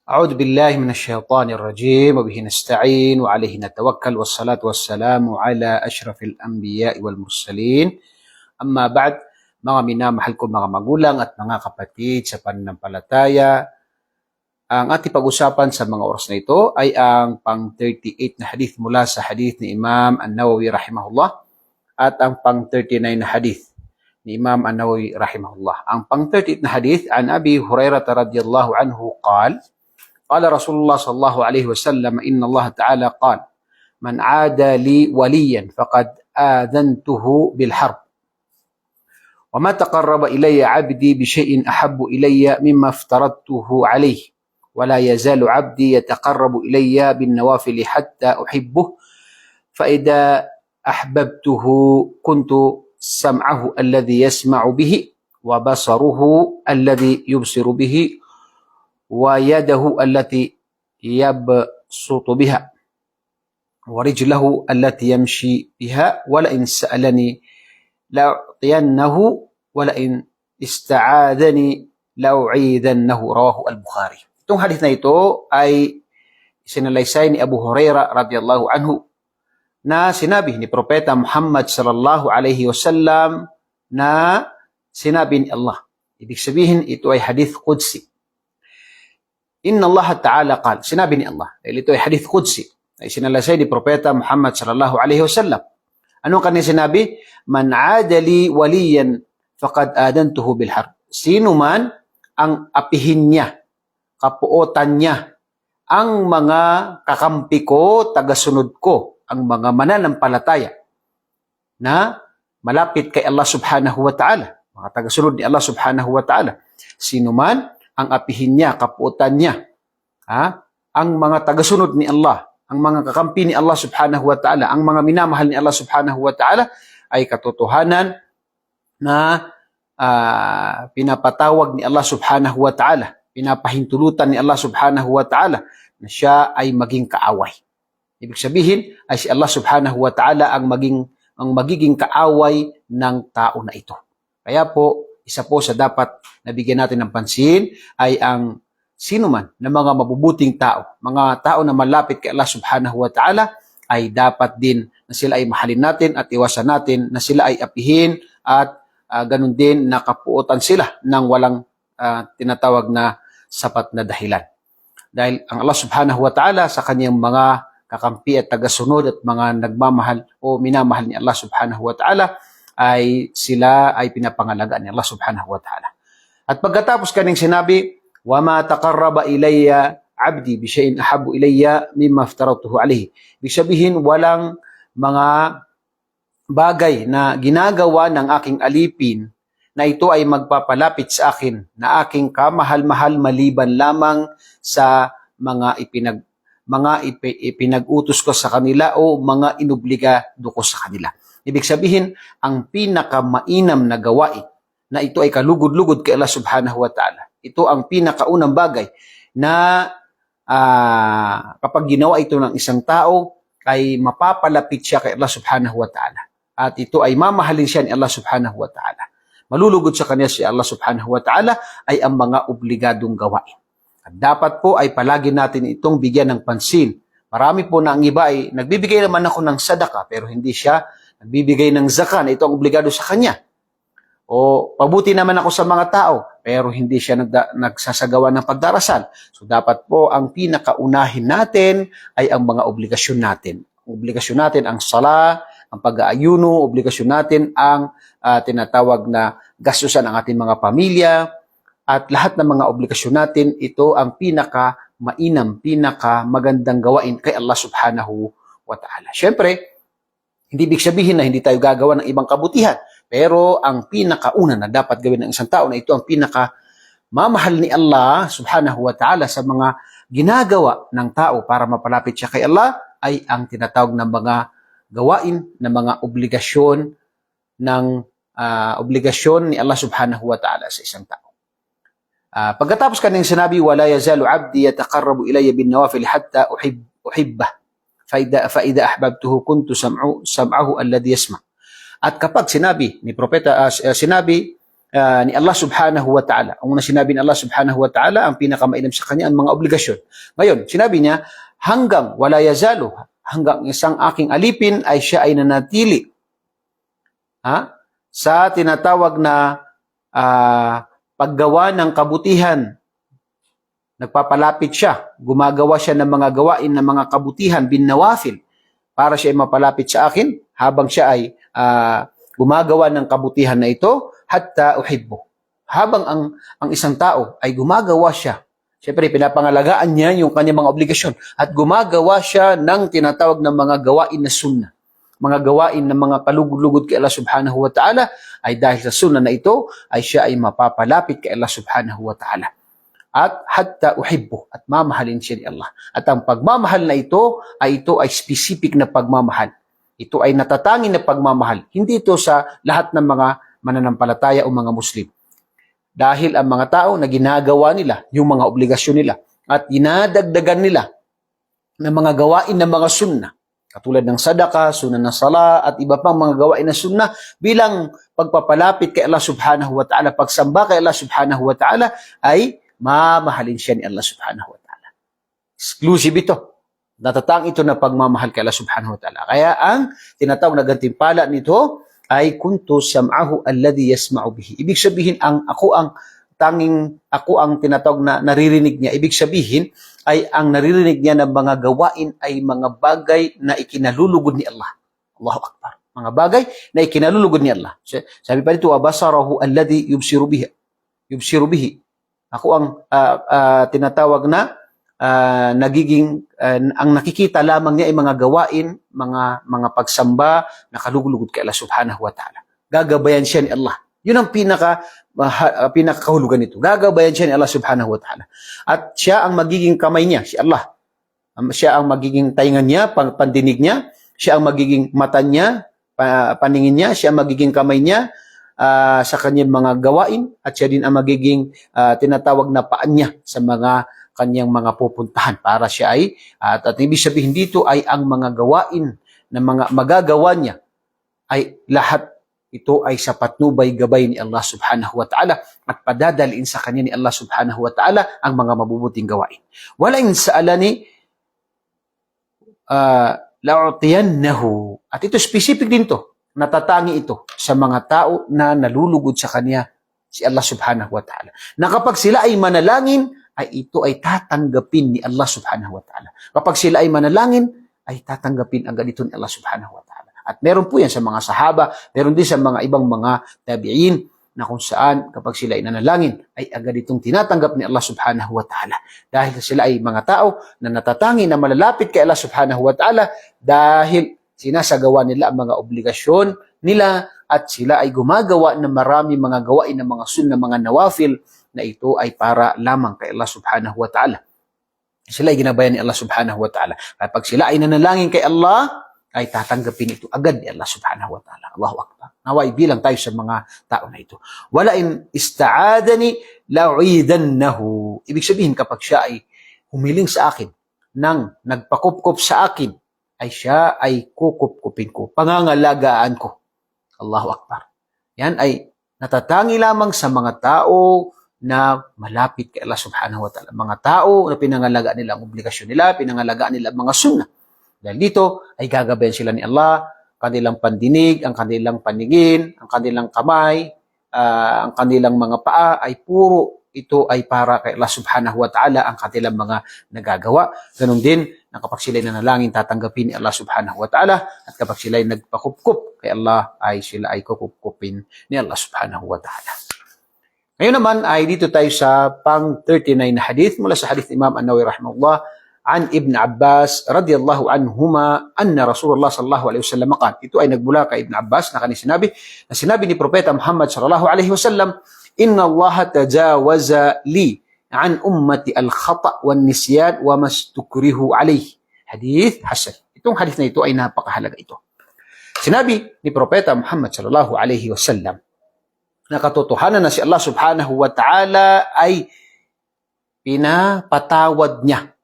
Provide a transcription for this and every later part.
أعوذ بالله من الشيطان الرجيم وبه نستعين وعليه نتوكل والصلاة والسلام على أشرف الأنبياء والمرسلين. Amma ba'd, mga minamahal ko mga magulang at mga kapatid sa pananampalataya, ang ating pag-usapan sa mga oras na ito ay ang pang-38 na hadith mula sa hadith ni Imam An-Nawawi rahimahullah at ang pang-39 na hadith ni Imam An-Nawawi rahimahullah. Ang pang-38 na hadith an Abi Hurairah radhiyallahu anhu قال رسول الله صلى الله عليه وسلم إن الله تعالى قال من عادى لي وليا فقد آذنته بالحرب وما تقرب إلي عبدي بشيء أحب إلي مما افترضته عليه ولا يزال عبدي يتقرب إلي بالنوافل حتى أحبه فإذا أحببته كنت سمعه الذي يسمع به وبصره الذي يبصر به ويده التي يبسط بها ورجله التي يمشي بها ولئن سألني لأعطينه ولئن استعاذني لأعيذنه رواه البخاري. Itong hadith na ito ay sinalaysay ni Abu Hurairah radhiyallahu anhu na sinabi ni Propeta Muhammad sallallahu alaihi wasallam na sinabi ni Allah. Ibig sabihin ito ay hadith qudsi. Inna Allah Ta'ala qal, sinabi ni Allah. Dahil ito ay hadith qudsi. Ay sinalasay ni Propeta Muhammad sallallahu alaihi wasallam. Anong kanyang sinabi? Man adali waliyan faqad adantuhu bil harb. Sino man ang apihin niya, kapuotan niya, ang mga kakampi ko, tagasunod ko, ang mga mananampalataya na malapit kay Allah subhanahu wa ta'ala, mga tagasunod ni Allah subhanahu wa ta'ala. Sino man ang apihin niya, kapuotan niya, ang mga tagasunod ni Allah, ang mga kakampi ni Allah subhanahu wa ta'ala, ang mga minamahal ni Allah subhanahu wa ta'ala, ay katotohanan na pinapatawag ni Allah subhanahu wa ta'ala, pinapahintulutan ni Allah subhanahu wa ta'ala na siya ay maging kaaway. Ibig sabihin ay si Allah subhanahu wa ta'ala ang magiging kaaway ng tao na ito. Kaya po, isa po sa dapat nabigyan natin ng pansin ay ang sino man na mga mabubuting tao, mga tao na malapit kay Allah subhanahu wa ta'ala, ay dapat din na sila ay mahalin natin at iwasan natin na sila ay apihin at ganun din nakapuotan sila ng walang tinatawag na sapat na dahilan. Dahil ang Allah subhanahu wa ta'ala sa kanyang mga kakampi at tagasunod at mga nagmamahal o minamahal ni Allah subhanahu wa ta'ala, ay sila ay pinapangalagaan ni Allah subhanahu wa ta'ala. At pagkatapos kaning sinabi, وَمَا تَقَرَّبَ إِلَيَّ عَبْدِي بِشَيْءٍ أَحَبُّ إِلَيَّ مِمَّا افْتَرَضْتُهُ عَلَيْهِ. Ibig sabihin, walang mga bagay na ginagawa ng aking alipin na ito ay magpapalapit sa akin na aking kamahal-mahal maliban lamang sa mga ipinag-utos ko sa kanila o mga inobligado ko sa kanila. Ibig sabihin, ang pinakamainam na gawain na ito ay kalugod-lugod kay Allah subhanahu wa ta'ala. Ito ang pinakaunang bagay na kapag ginawa ito ng isang tao, ay mapapalapit siya kay Allah subhanahu wa ta'ala. At ito ay mamahalin siya ni Allah subhanahu wa ta'ala. Malulugod sa kanya si Allah subhanahu wa ta'ala ay ang mga obligadong gawain. At dapat po ay palagi natin itong bigyan ng pansin. Marami po na ang iba ay nagbibigay naman ako ng sadaka pero hindi siya nagbibigay ng zakat na ito ang obligado sa kanya. O pabuti naman ako sa mga tao, pero hindi siya nagsasagawa ng pagdarasal. So dapat po ang pinakaunahin natin ay ang mga obligasyon natin. Obligasyon natin ang sala, ang pag-aayuno, obligasyon natin ang tinatawag na gastusan ng ating mga pamilya, at lahat ng mga obligasyon natin, ito ang pinaka-mainam, pinaka-magandang gawain kay Allah subhanahu wa ta'ala. Siyempre, hindi ibig sabihin na hindi tayo gagawa ng ibang kabutihan. Pero ang pinakauna na dapat gawin ng isang tao na ito ang pinaka-mamahal ni Allah subhanahu wa ta'ala sa mga ginagawa ng tao para mapalapit siya kay Allah ay ang tinatawag na mga gawain, na mga obligasyon ni Allah subhanahu wa ta'ala sa isang tao. Pagkatapos kanyang sinabi, وَلَا يَزَالُ عَبْدِي يَتَقَرَّبُ إِلَيَّ بِالنَّوَافِلِ حَتَّى أُحِبَّهُ فَإِذَا أَحْبَبْتُهُ كُنْتُ سَمْعَهُ الَّذِي يَسْمَعُ. At kapag sinabi ni Propeta, sinabi ni Allah subhanahu wa ta'ala. Ang una sinabi ni Allah subhanahu wa ta'ala, ang pinakamainam sa kanya ang mga obligasyon. Ngayon, sinabi niya, hanggang wala yazalu, hanggang isang aking alipin ay siya ay nanatili sa tinatawag na paggawa ng kabutihan. Nagpapalapit siya, gumagawa siya ng mga gawain ng mga kabutihan, bin nawafil, para siya ay mapalapit sa akin habang siya ay gumagawa ng kabutihan na ito, hatta uhibbu. Habang ang isang tao ay gumagawa siya, siyempre pinapangalagaan niya yung kanyang mga obligasyon at gumagawa siya ng tinatawag na mga gawain na sunnah. Mga gawain ng mga kalugod-lugod kay Allah subhanahu wa ta'ala, ay dahil sa sunnah na ito ay siya ay mapapalapit kay Allah subhanahu wa ta'ala. At hatta uhibbu, at mamahalin siya ni Allah. At ang pagmamahal na ito ay specific na pagmamahal. Ito ay natatangin na pagmamahal. Hindi ito sa lahat ng mga mananampalataya o mga Muslim. Dahil ang mga tao na ginagawa nila yung mga obligasyon nila at dinadagdagan nila ng mga gawain ng mga sunnah, katulad ng sadaka, sunnah ng sala, at iba pang mga gawain na sunnah bilang pagpapalapit kay Allah subhanahu wa ta'ala, pagsamba kay Allah subhanahu wa ta'ala, ay mamahalin siya ni Allah subhanahu wa ta'ala. Exclusive ito. Natatang ito na pagmamahal kay Allah subhanahu wa ta'ala. Kaya ang tinatawag na gantimpala nito ay kuntu sam'ahu alladhi yasma'u bihi. Ibig sabihin, ako ang tinatawag na naririnig niya. Ibig sabihin ay ang naririnig niya ng mga gawain ay mga bagay na ikinalulugod ni Allah. Allahu Akbar. Mga bagay na ikinalulugod ni Allah. Sabi pa dito, abasarahu alladhi yubsiru bihi. Ako ang tinatawag na ang nakikita lamang niya ay mga gawain, mga pagsamba na kalugod kay Allah subhanahu wa ta'ala. Gagabayan siya ni Allah. Yun ang pinakahulugan nito. Gagabayan siya ni Allah subhanahu wa ta'ala. At siya ang magiging kamay niya, si Allah. Siya ang magiging taingan niya, pandinig niya. Siya ang magiging mata niya, paningin niya. Siya ang magiging kamay niya sa kanyang mga gawain. At siya din ang magiging tinatawag na paan niya sa mga kanyang mga pupuntahan para siya ay, at ibig sabihin dito ay ang mga gawain na mga magagawa niya ay lahat ito ay sa patnubay gabay ni Allah subhanahu wa ta'ala at padadalin sa kanya ni Allah subhanahu wa ta'ala ang mga mabubuting gawain. Wala in sa'alani la'utiyannahu. At ito specific din to, natatangi ito sa mga tao na nalulugod sa kanya si Allah subhanahu wa ta'ala. Na kapag sila ay manalangin, ay ito ay tatanggapin ni Allah subhanahu wa ta'ala. Kapag sila ay manalangin, ay tatanggapin agad ito ni Allah subhanahu wa ta'ala. At meron po yan sa mga sahaba, meron din sa mga ibang mga tabi'in na kung saan kapag sila ay nanalangin, ay agad itong tinatanggap ni Allah subhanahu wa ta'ala. Dahil sila ay mga tao na natatangi na malalapit kay Allah subhanahu wa ta'ala dahil sinasagawa nila ang mga obligasyon nila at sila ay gumagawa ng marami mga gawain ng mga sunnah, mga nawafil, na ito ay para lamang kay Allah subhanahu wa ta'ala. Sila ay ginabayan ni Allah subhanahu wa ta'ala. Kapag sila ay nanalangin kay Allah, ay tatanggapin ito agad ni Allah subhanahu wa ta'ala. Allahu Akbar. Naway bilang tayo sa mga tao na ito. Wala in ista'adani la'uidannahu. Ibig sabihin kapag siya ay humiling sa akin, nang nagpakupkup sa akin, ay siya ay kukupkupin ko, pangangalagaan ko. Allahu Akbar. Yan ay natatangi lamang sa mga tao na malapit kay Allah subhanahu wa ta'ala. Mga tao na pinangalagaan nila ang obligasyon nila, pinangalagaan nila ang mga sunnah. Dahil dito ay gagabayan sila ni Allah, kanilang pandinig, ang kanilang paningin, ang kanilang kamay, ang kanilang mga paa ay puro ito ay para kay Allah subhanahu wa ta'ala ang kanilang mga nagagawa. Ganun din na kapag sila ay nanalangin, tatanggapin ni Allah subhanahu wa ta'ala at kapag sila ay nagpakupkup kay Allah ay sila ay kukupkupin ni Allah subhanahu wa ta'ala. Ngayon naman ay dito tayo sa pang 39 na hadith mula sa hadith Imam An-Nawawi rahimahullah an Ibn Abbas radiyallahu anhuma anna Rasulullah sallallahu alaihi wasallam qala. Ito ay nagmula kay Ibn Abbas na sinabi ni Propeta Muhammad sallallahu alaihi wasallam, inna Allah tajawaza li an ummati al-khata' wan nisyan wa mastukrihu alayhi. Hadith hasan. Itong hadith na ito ay napakahalaga ito. Sinabi ni Propeta Muhammad sallallahu alaihi wasallam na katotohanan na si Allah subhanahu wa ta'ala ay pinapatawad niya.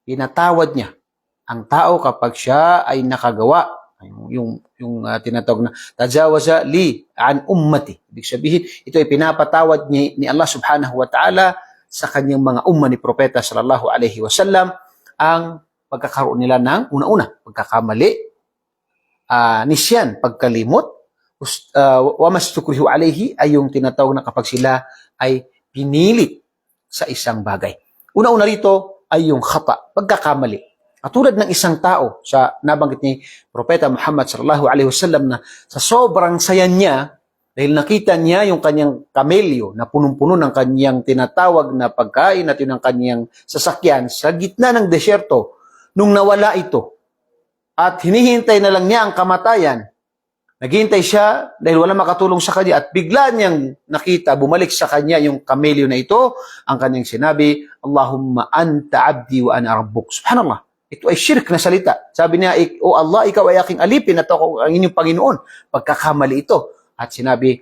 Pinatawad niya ang tao kapag siya ay nakagawa Yung tinatawag na tajawaza li an ummati. Ibig sabihin, ito ay pinapatawad ni Allah subhanahu wa ta'ala sa kanyang mga umma ni Propeta sallallahu alaihi wasallam ang pagkakaroon nila ng una-una, pagkakamali, nisyan, pagkalimot, wa mastukrihu alaihi ay yung tinatawag na kapag sila ay pinilit sa isang bagay. Una-una rito ay yung khata, pagkakamali. Katulad ng isang tao sa nabanggit ni Propeta Muhammad sallallahu alaihi wasallam na sa sobrang saya niya dahil nakita niya yung kanyang kamelyo na punong-puno ng kanyang tinatawag na pagkain at yung kanyang sasakyan sa gitna ng desyerto nung nawala ito. At hinihintay na lang niya ang kamatayan. Naghihintay siya dahil wala makatulong sa kanya at bigla niyang nakita, bumalik sa kanya yung kamelyo na ito, ang kanyang sinabi, Allahumma anta abdi wa ana rabbuk. Subhanallah. Ito ay shirk na salita. Sabi niya, O Allah, ikaw ay aking alipin at ako ang inyong Panginoon. Pagkakamali ito. At sinabi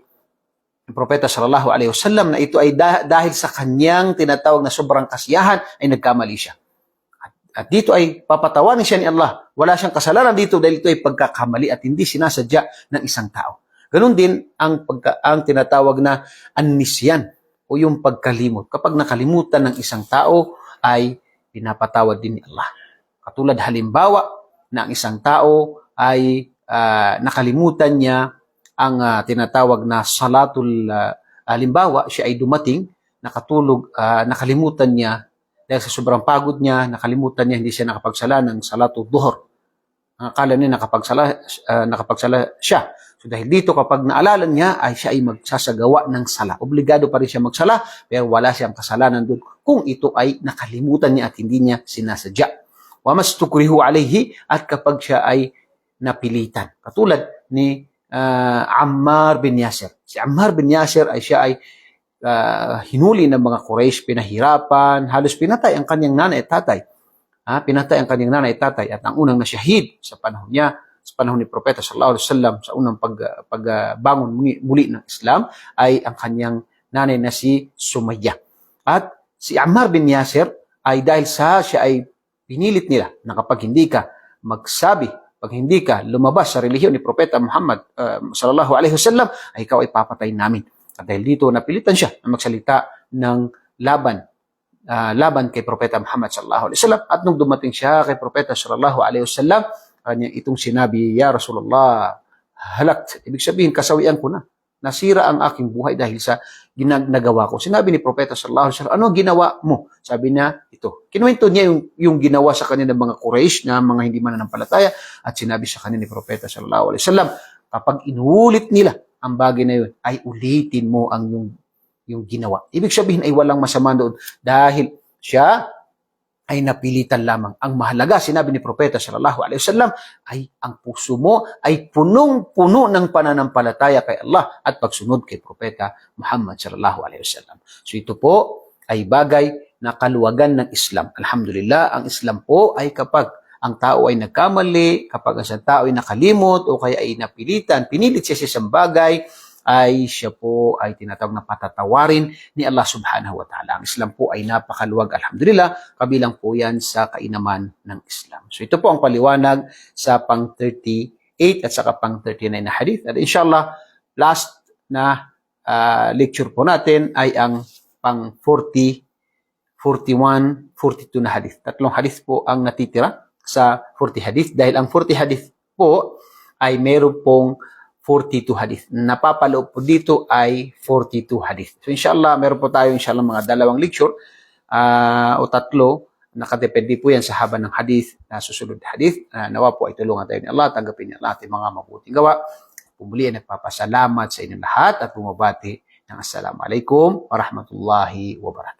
ng Propeta sallallahu alaihi wasallam na ito ay dahil sa kanyang tinatawag na sobrang kasiyahan ay nagkamali siya. At dito ay papatawanin siya ni Allah. Wala siyang kasalanan dito dahil ito ay pagkakamali at hindi sinasadya ng isang tao. Ganun din ang tinatawag na annisyan o yung pagkalimot. Kapag nakalimutan ng isang tao ay pinapatawad din ni Allah. Katulad halimbawa na ang isang tao ay nakalimutan niya ang tinatawag na salatul, halimbawa siya ay dumating, nakatulog, nakalimutan niya dahil sa sobrang pagod niya, nakalimutan niya, hindi siya nakapagsala ng salatul duhur. Ang akala niya nakapagsala siya. So dahil dito kapag naalala niya ay siya ay magsasagawa ng sala. Obligado pa rin siya magsala pero wala siyang kasalanan doon kung ito ay nakalimutan niya at hindi niya sinasadya. Wa mastukrihu alayhi at kapag siya ay napilitan. Katulad ni Ammar bin Yasir. Si Ammar bin Yasir ay siya ay hinuli ng mga Quraysh, pinahirapan, halos pinatay ang kanyang nanay at tatay. Pinatay ang kanyang nanay at tatay at ang unang nasyahid sa panahon niya, sa panahon ni Propeta sallallahu alaihi wasallam, sa unang pagbangon muli ng Islam ay ang kanyang nanay na si Sumayya. At si Ammar bin Yasir ay dahil sa siya ay pinilit nila na kapag hindi ka magsabi, pag hindi ka lumabas sa relihiyon ni Propeta Muhammad sallallahu alaihi wasallam, ay ikaw ay papatayin namin. At dahil dito, napilitan siya na magsalita ng laban kay Propeta Muhammad sallallahu alaihi wasallam. At nung dumating siya kay Propeta sallallahu alaihi wasallam, kanya itong sinabi, Ya Rasulullah, halakt. Ibig sabihin, kasawian ko na. Nasira ang aking buhay dahil sa ginagawa ko. Sinabi ni Propeta sallallahu alaihi wasallam, ano ginawa mo? Sabi niya, ito. Kinuwento niya yung ginawa sa kanya ng mga Quraysh na mga hindi mananampalataya at sinabi sa kanya ni Propeta sallallahu alaihi wasallam, kapag inulit nila ang bagay na yun, ay ulitin mo ang yung ginawa. Ibig sabihin ay walang masama doon dahil siya ay napilitan lamang. Ang mahalaga, sinabi ni Propeta sallallahu alaihi wasallam, ay ang puso mo ay punong-puno ng pananampalataya kay Allah at pagsunod kay Propeta Muhammad sallallahu alaihi wasallam. So ito po ay bagay na kaluwagan ng Islam. Alhamdulillah, ang Islam po ay kapag ang tao ay nagkamali, kapag ang isang tao ay nakalimot o kaya ay napilitan, pinilit siya sa isang bagay, ay siya po ay tinatawag na patatawarin ni Allah subhanahu wa ta'ala. Ang Islam po ay napakaluwag, alhamdulillah, kabilang po yan sa kainaman ng Islam. So ito po ang paliwanag sa pang 38 at saka pang 39 na hadith. At inshallah, last na lecture po natin ay ang pang 40, 41, 42 na hadith. Tatlong hadith po ang natitira sa 40 hadith dahil ang 40 hadith po ay meron pong 42 hadith. Napapaloob po dito ay 42 hadith. So inshallah, meron po tayo inshallah mga dalawang lecture o tatlo. Nakadepende po yan sa haba ng hadith na susunod na hadith. Nawa po ay tulungan tayo ni Allah, tanggapin ni Allah ating mga mabuting gawa. Pumuli ay nagpapasalamat sa inyong lahat at bumabati ng Assalamualaikum warahmatullahi wabarakatuh.